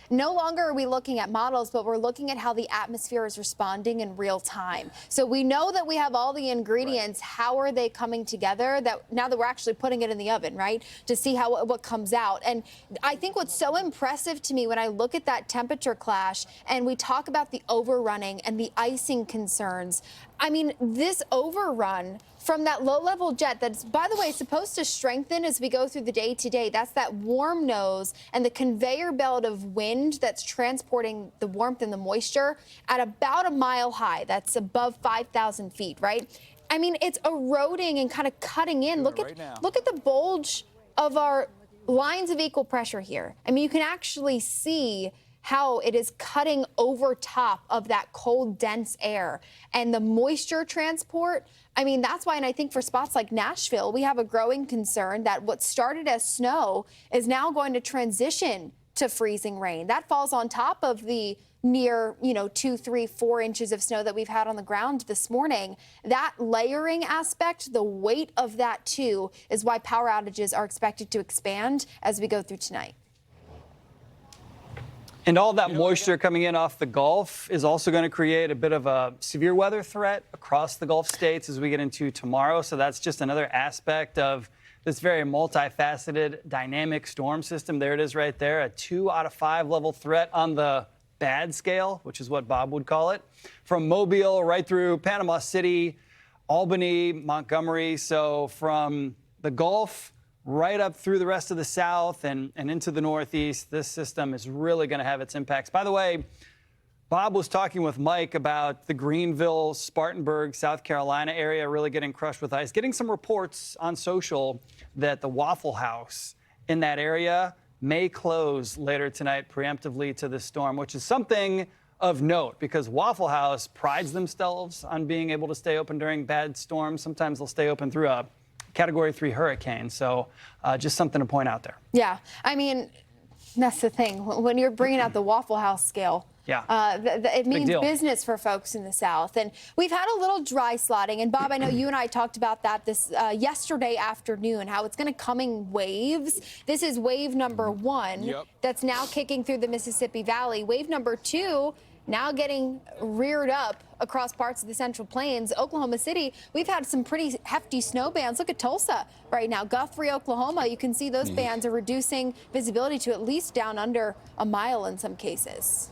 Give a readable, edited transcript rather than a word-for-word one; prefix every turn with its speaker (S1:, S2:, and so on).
S1: no longer are we looking at models, but we're looking at how the atmosphere is responding in real time. So we know that we have all the ingredients. Right. How are they coming together? That now that we're actually putting it in the oven, right, to see what comes out. And I think what's so impressive to me when I look at that temperature clash and we talk about the overrunning and the icing concerns, I mean, this overrun from that low-level jet that's, by the way, supposed to strengthen as we go through the day today. That's that warm nose and the conveyor belt of wind that's transporting the warmth and the moisture at about a mile high. That's above 5,000 feet, right? I mean, it's eroding and kind of cutting in. Look at the bulge of our lines of equal pressure here. I mean, you can actually see how it is cutting over top of that cold, dense air. And the moisture transport, I mean, that's why, and I think for spots like Nashville, we have a growing concern that what started as snow is now going to transition to freezing rain. That falls on top of the near, 2, 3, 4 inches of snow that we've had on the ground this morning. That layering aspect, the weight of that too, is why power outages are expected to expand as we go through tonight.
S2: And all that moisture coming in off the Gulf is also going to create a bit of a severe weather threat across the Gulf states as we get into tomorrow. So that's just another aspect of this very multifaceted dynamic storm system. There it is right there, a 2 out of 5 level threat on the bad scale, which is what Bob would call it, from Mobile right through Panama City, Albany, Montgomery. So from the Gulf right up through the rest of the South and into the Northeast, this system is really going to have its impacts. By the way, Bob was talking with Mike about the Greenville, Spartanburg, South Carolina area really getting crushed with ice. Getting some reports on social that the Waffle House in that area may close later tonight preemptively to the storm, which is something of note because Waffle House prides themselves on being able to stay open during bad storms. Sometimes they'll stay open through a Category 3 hurricane. So just something to point out there.
S1: Yeah, I mean, that's the thing. When you're bringing out the Waffle House scale, it means business for folks in the South. And we've had a little dry slotting. And Bob, I know you and I talked about that this yesterday afternoon, how it's going to come in waves. This is wave number 1 that's now kicking through the Mississippi Valley. Wave number 2 now getting reared up across parts of the Central Plains. Oklahoma City, we've had some pretty hefty snow bands. Look at Tulsa right now. Guthrie, Oklahoma, you can see those bands are reducing visibility to at least down under a mile in some cases.